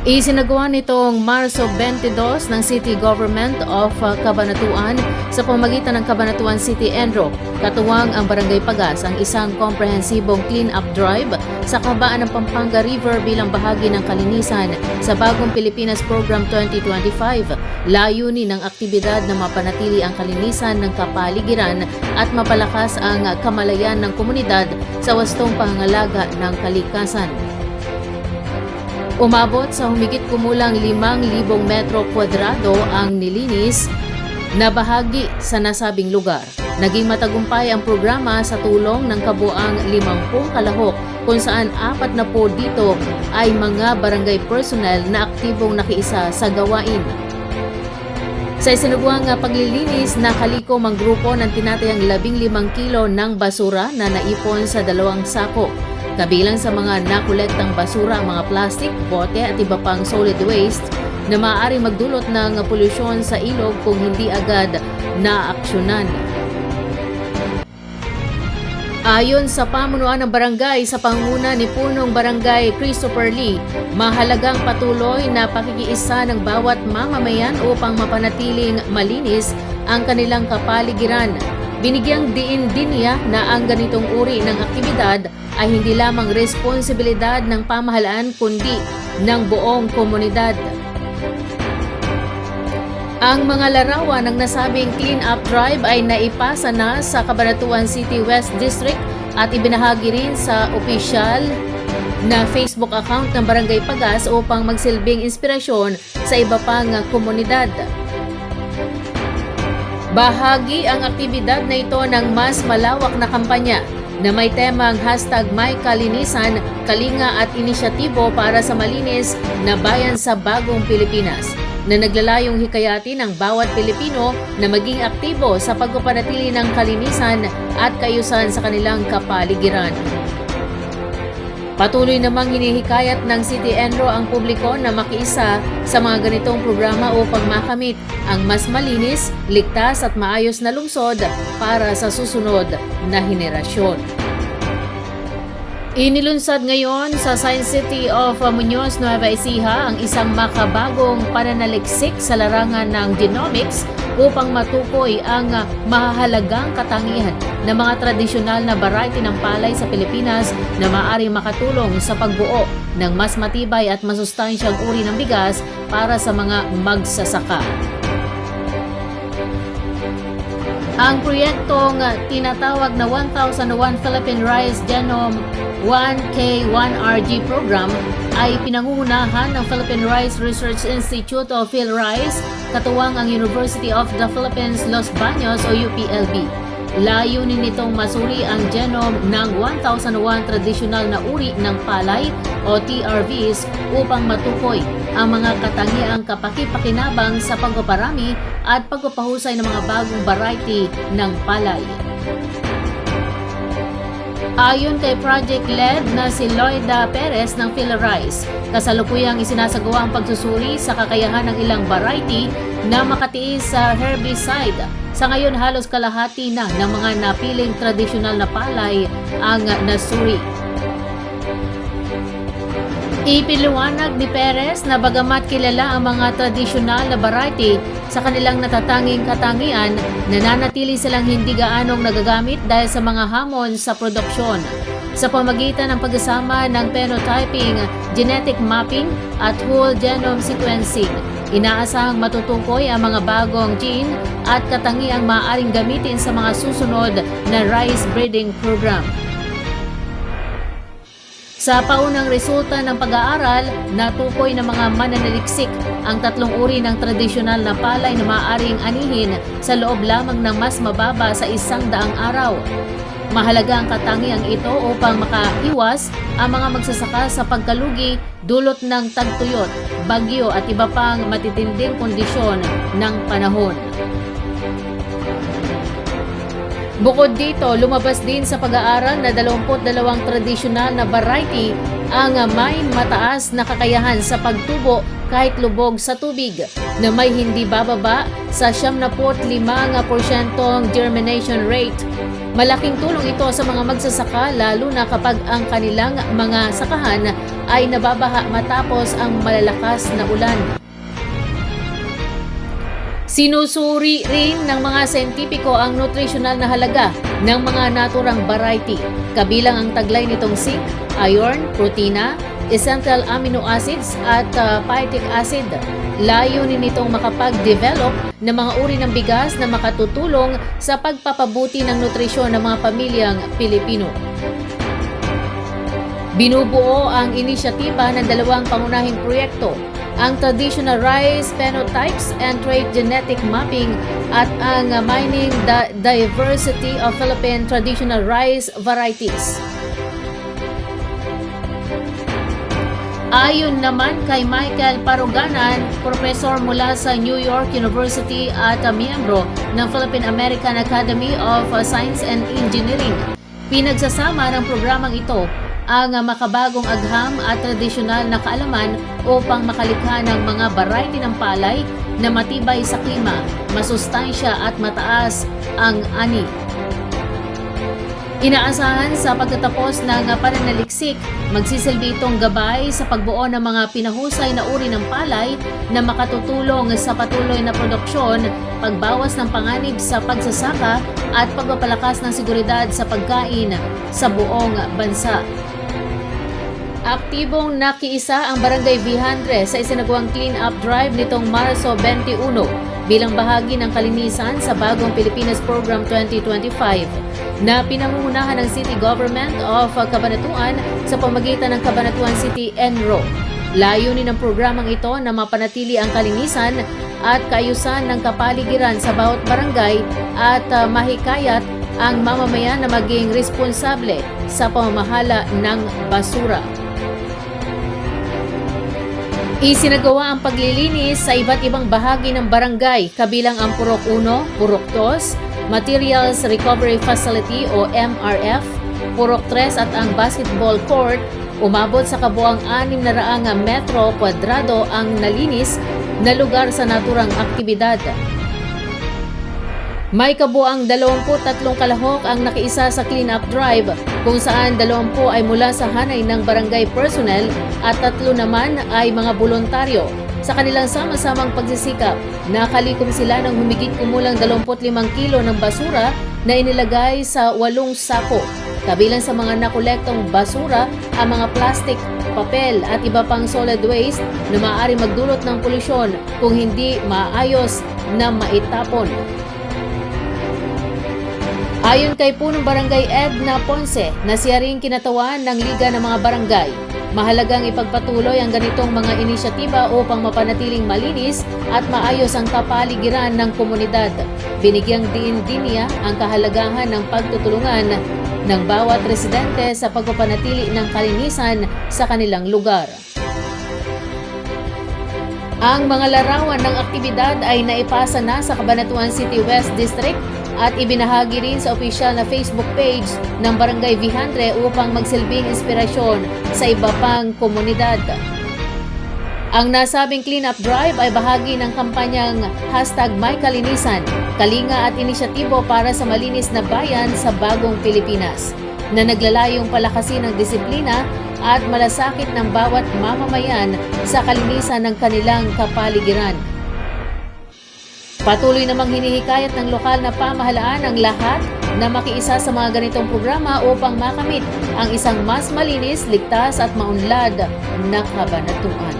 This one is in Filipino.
Isinagawa nitong Marso 22 ng City Government of Cabanatuan sa pamamagitan ng Cabanatuan City Enro. Katuwang ang Barangay Pagas ang isang komprehensibong clean-up drive sa kabaan ng Pampanga River bilang bahagi ng kalinisan sa Bagong Pilipinas Program 2025. Layunin ng aktibidad na mapanatili ang kalinisan ng kapaligiran at mapalakas ang kamalayan ng komunidad sa wastong pangangalaga ng kalikasan. Umabot sa humigit kumulang 5,000 metro kwadrado ang nilinis na bahagi sa nasabing lugar. Naging matagumpay ang programa sa tulong ng kabuang 50 kalahok kung saan 40 dito ay mga barangay personnel na aktibong nakiisa sa gawain. Sa isinagawa nga paglilinis, nakalikom ang grupo ng tinatayang 15 kilo ng basura na naipon sa 2 sako. Kabilang sa mga nakolektang basura ang mga plastic, bote at iba pang solid waste na maaaring magdulot ng polusyon sa ilog kung hindi agad naaksyonan. Ayon sa pamunuan ng barangay sa pangunguna ni Punong Barangay Christopher Lee, mahalagang patuloy na pakikiisa ng bawat mamamayan upang mapanatiling malinis ang kanilang kapaligiran. Binigyang diin din niya na ang ganitong uri ng aktibidad ay hindi lamang responsibilidad ng pamahalaan kundi ng buong komunidad. Ang mga larawan ng nasabing clean-up drive ay naipasa na sa Cabanatuan City West District at ibinahagi rin sa opisyal na Facebook account ng Barangay Pagas upang magsilbing inspirasyon sa iba pang komunidad. Bahagi ang aktibidad na ito ng mas malawak na kampanya na may temang #MyKalinisan, Kalinga at Inisyatibo para sa Malinis na Bayan sa Bagong Pilipinas na naglalayong hikayatin ang bawat Pilipino na maging aktibo sa pagpapanatili ng kalinisan at kaayusan sa kanilang kapaligiran. Patuloy namang hinihikayat ng City Enro ang publiko na makiisa sa mga ganitong programa upang makamit ang mas malinis, ligtas at maayos na lungsod para sa susunod na henerasyon. Inilunsad ngayon sa Science City of Muñoz, Nueva Ecija ang isang makabagong pananaliksik sa larangan ng genomics upang matukoy ang mahahalagang katangian ng mga tradisyonal na variety ng palay sa Pilipinas na maaaring makatulong sa pagbuo ng mas matibay at masustansyang uri ng bigas para sa mga magsasaka. Ang proyektong tinatawag na 1001 Philippine Rice Genome 1K1RG program ay pinangungunahan ng Philippine Rice Research Institute o PhilRice, katuwang ang University of the Philippines Los Baños o UPLB. Layunin nitong masuri ang genome ng 1001 tradisyonal na uri ng palay o TRVs upang matukoy ang mga katangiang kapaki-pakinabang sa pagpaparami at pagpapahusay ng mga bagong variety ng palay. Ayon kay project lead na si Loida Perez ng PhilRice, kasalukuyang isinasagawa ang pagsusuri sa kakayahan ng ilang variety na makatiis sa herbicide. Sa ngayon, halos kalahati na ng mga napiling tradisyonal na palay ang nasuri. Ipiliwanag ni Perez na bagamat kilala ang mga tradisyonal na variety sa kanilang natatanging katangian, nananatili silang hindi gaanong nagagamit dahil sa mga hamon sa produksyon. Sa pamagitan ng pagsasama ng phenotyping, genetic mapping at whole genome sequencing, inaasahang matutukoy ang mga bagong gene at katangiang maaaring gamitin sa mga susunod na rice breeding program. Sa paunang resulta ng pag-aaral, natukoy ng mga mananaliksik ang 3 uri ng tradisyonal na palay na maaaring anihin sa loob lamang ng mas mababa sa 100 araw. Mahalaga ang katangiang ito upang makaiwas ang mga magsasaka sa pagkalugi dulot ng tagtuyot, bagyo at iba pang matitinding kondisyon ng panahon. Bukod dito, lumabas din sa pag-aaral na 22 tradisyonal na variety ang may mataas na kakayahan sa pagtubo kahit lubog sa tubig na may hindi bababa sa 75% germination rate. Malaking tulong ito sa mga magsasaka lalo na kapag ang kanilang mga sakahan ay nababaha matapos ang malalakas na ulan. Sinusuri rin ng mga siyentipiko ang nutritional na halaga ng mga naturang variety, kabilang ang taglay nitong zinc, iron, protina, essential amino acids at phytic acid. Layunin nitong makapag-develop ng mga uri ng bigas na makatutulong sa pagpapabuti ng nutrisyon ng mga pamilyang Pilipino. Binubuo ang inisyatiba ng dalawang pangunahing proyekto, ang Traditional Rice Phenotypes and Trait Genetic Mapping at ang Mining the Diversity of Philippine Traditional Rice Varieties. Ayon naman kay Michael Paruganan, profesor mula sa New York University at miyembro ng Philippine-American Academy of Science and Engineering, pinagsasama ng programang ito ang makabagong agham at tradisyonal na kaalaman upang makalikha ng mga variety ng palay na matibay sa klima, masustansya at mataas ang ani. Inaasahan sa pagtatapos ng pananaliksik, magsisilbi itong gabay sa pagbuo ng mga pinahusay na uri ng palay na makatutulong sa patuloy na produksyon, pagbawas ng panganib sa pagsasaka at pagpapalakas ng seguridad sa pagkain sa buong bansa. Aktibong nakiisa ang Barangay V100 sa isinagawang clean-up drive nitong Marso 21 bilang bahagi ng kalinisan sa Bagong Pilipinas Program 2025 na pinangungunahan ng City Government of Cabanatuan sa pamamagitan ng Cabanatuan City Enro. Layunin ng programang ito na mapanatili ang kalinisan at kaayusan ng kapaligiran sa bawat barangay at mahikayat ang mamamayan na maging responsable sa pamamahala ng basura. Isinagawa ang paglilinis sa iba't ibang bahagi ng barangay kabilang ang Purok 1, Purok 2, Materials Recovery Facility o MRF, Purok 3 at ang basketball court. Umabot sa kabuang 600 metro kwadrado ang nalinis na lugar sa naturang aktibidad. May kabuang 23 kalahok ang nakiisa sa clean-up drive kung saan 20 ay mula sa hanay ng barangay personnel at 3 naman ay mga voluntaryo. Sa kanilang sama-samang pagsisikap, nakalikom sila ng humigit kumulang 25 kilo ng basura na inilagay sa 8 sako. Kabilang sa mga nakolektong basura ang mga plastic, papel at iba pang solid waste na maaari magdulot ng polusyon kung hindi maayos na maitapon. Ayon kay Punong Barangay Edna Ponce na siya ring kinatawan ng Liga ng mga Barangay, mahalagang ipagpatuloy ang ganitong mga inisyatiba upang mapanatiling malinis at maayos ang kapaligiran ng komunidad. Binigyang diin din niya ang kahalagahan ng pagtutulungan ng bawat residente sa pagpapanatili ng kalinisan sa kanilang lugar. Ang mga larawan ng aktibidad ay naipasa na sa Cabanatuan City West District at ibinahagi rin sa opisyal na Facebook page ng Barangay V100 upang magsilbing inspirasyon sa iba pang komunidad. Ang nasabing clean-up drive ay bahagi ng kampanyang #MyKalinisan, kalinga at inisyatibo para sa malinis na bayan sa Bagong Pilipinas, na naglalayong palakasin ang disiplina at malasakit ng bawat mamamayan sa kalinisan ng kanilang kapaligiran. Patuloy namang hinihikayat ng lokal na pamahalaan ang lahat na makiisa sa mga ganitong programa upang makamit ang isang mas malinis, ligtas at maunlad na kabanatuan.